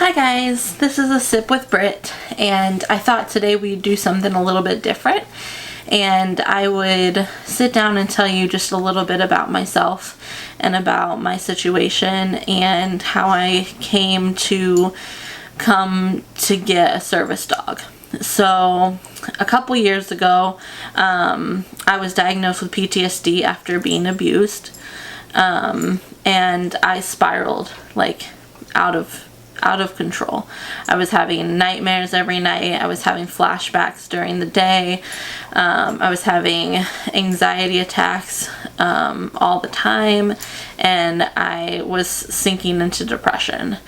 Hi guys, this is A Sip with Brit, and I thought today we'd do something a little bit different, and I would sit down and tell you just a little bit about myself and about my situation and how I came to get a service dog. So a couple years ago, I was diagnosed with PTSD after being abused, and I spiraled like out of control. I was having nightmares every night. I was having flashbacks during the day. I was having anxiety attacks all the time, and I was sinking into depression.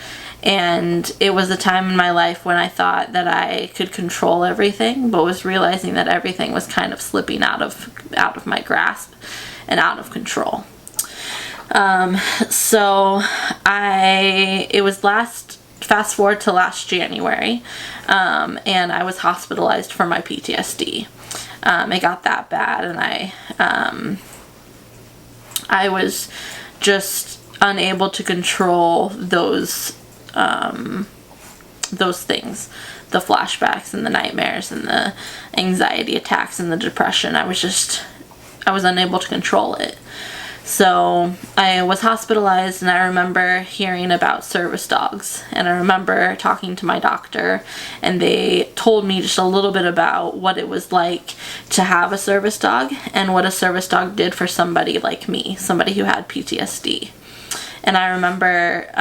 And it was a time in my life when I thought that I could control everything, but was realizing that everything was kind of slipping out of my grasp and out of control. It was fast forward to last January, and I was hospitalized for my PTSD. It got that bad, and I was just unable to control those things, the flashbacks and the nightmares and the anxiety attacks and the depression. I was unable to control it. So I was hospitalized, and I remember hearing about service dogs, and I remember talking to my doctor, and they told me just a little bit about what it was like to have a service dog and what a service dog did for somebody like me, somebody who had PTSD. And I remember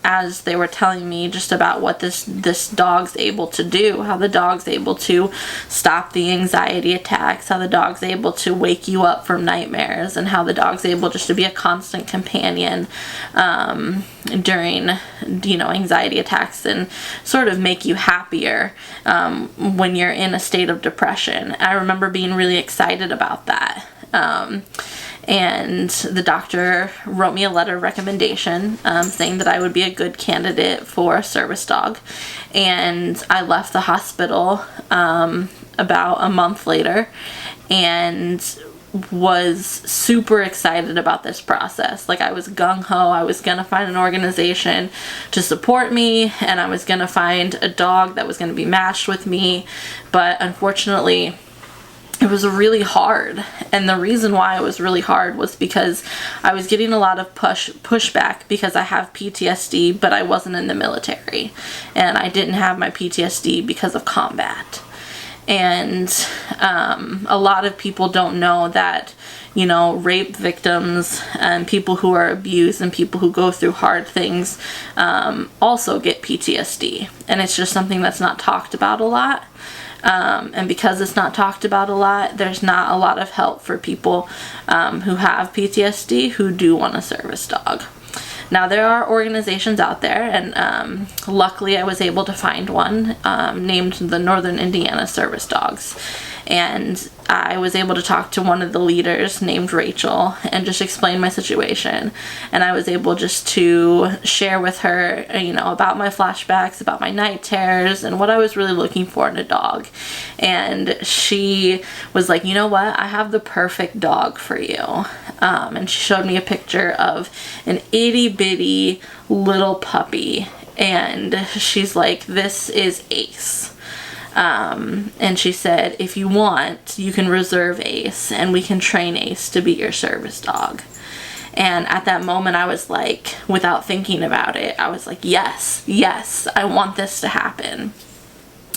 as they were telling me just about what this dog's able to do, how the dog's able to stop the anxiety attacks, how the dog's able to wake you up from nightmares, and how the dog's able just to be a constant companion during, anxiety attacks, and sort of make you happier when you're in a state of depression. I remember being really excited about that. And the doctor wrote me a letter of recommendation saying that I would be a good candidate for a service dog. And I left the hospital about a month later and was super excited about this process. Like, I was gung-ho. I was gonna find an organization to support me, and I was gonna find a dog that was gonna be matched with me. But unfortunately, it was really hard, and the reason why it was really hard was because I was getting a lot of pushback because I have PTSD, but I wasn't in the military, and I didn't have my PTSD because of combat. And a lot of people don't know that, rape victims and people who are abused and people who go through hard things also get PTSD, and it's just something that's not talked about a lot. And because it's not talked about a lot, there's not a lot of help for people who have PTSD who do want a service dog. Now, there are organizations out there, and luckily I was able to find one named the Northern Indiana Service Dogs. And I was able to talk to one of the leaders named Rachel and just explain my situation. And I was able just to share with her, about my flashbacks, about my night terrors, and what I was really looking for in a dog. And she was like, you know what? I have the perfect dog for you. And she showed me a picture of an itty-bitty little puppy. And she's like, this is Ace. And she said, if you want, you can reserve Ace, and we can train Ace to be your service dog. And at that moment, I was like, without thinking about it, I was like, yes, I want this to happen.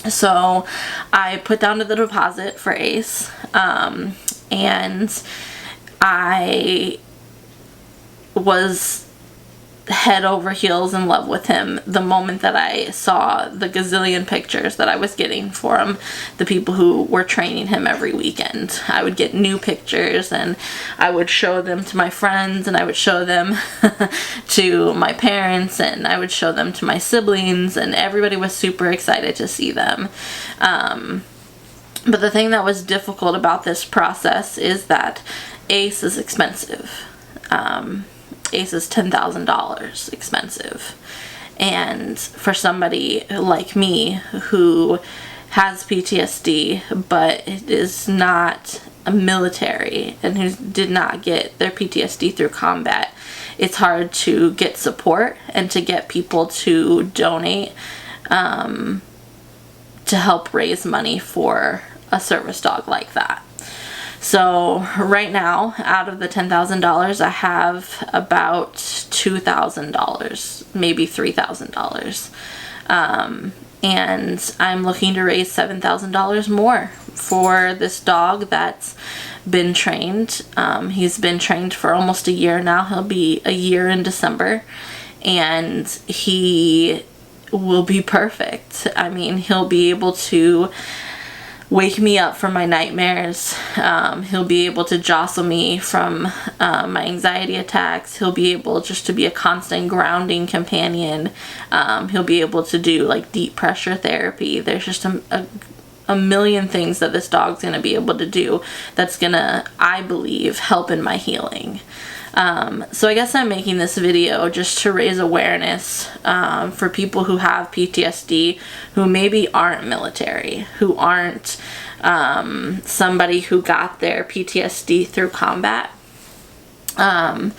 So I put down the deposit for Ace, and I was head over heels in love with him the moment that I saw the gazillion pictures that I was getting from the people who were training him every weekend. I would get new pictures, and I would show them to my friends, and I would show them to my parents, and I would show them to my siblings, and everybody was super excited to see them. But the thing that was difficult about this process is that Ace is expensive. Ace is $10,000 expensive. And for somebody like me who has PTSD, but it is not a military and who did not get their PTSD through combat, it's hard to get support and to get people to donate to help raise money for a service dog like that. So right now, out of the $10,000, I have about $2,000, maybe $3,000. And I'm looking to raise $7,000 more for this dog that's been trained. He's been trained for almost a year now. He'll be a year in December, and he will be perfect. I mean, he'll be able to wake me up from my nightmares. He'll be able to jostle me from my anxiety attacks. He'll be able just to be a constant grounding companion. He'll be able to do like deep pressure therapy. There's just a million things that this dog's going to be able to do that's going to, I believe, help in my healing. So I guess I'm making this video just to raise awareness for people who have PTSD, who maybe aren't military, who aren't somebody who got their PTSD through combat. And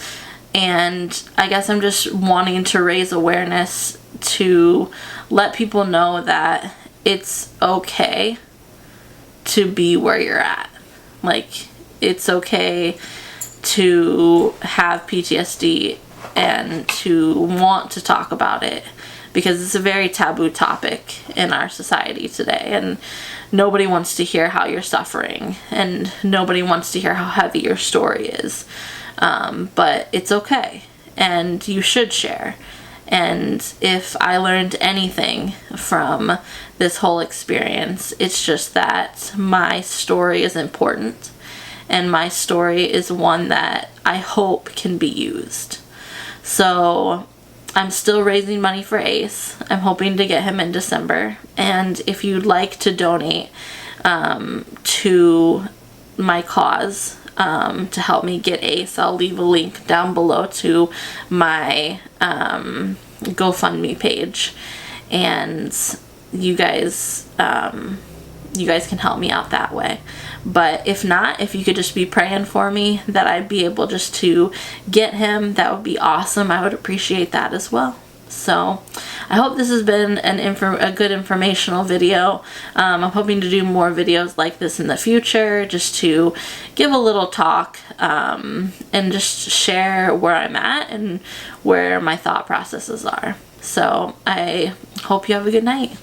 I guess I'm just wanting to raise awareness to let people know that it's okay to be where you're at. Like, it's okay to have PTSD and to want to talk about it, because it's a very taboo topic in our society today, and nobody wants to hear how you're suffering, and nobody wants to hear how heavy your story is. But it's okay, and you should share. And if I learned anything from this whole experience, it's just that my story is important. And my story is one that I hope can be used. So I'm still raising money for Ace. I'm hoping to get him in December. And if you'd like to donate to my cause, to help me get Ace, I'll leave a link down below to my GoFundMe page. And you guys can help me out that way. But if not, if you could just be praying for me that I'd be able just to get him, that would be awesome. I would appreciate that as well. So I hope this has been a good informational video. I'm hoping to do more videos like this in the future, just to give a little talk and just share where I'm at and where my thought processes are. So I hope you have a good night.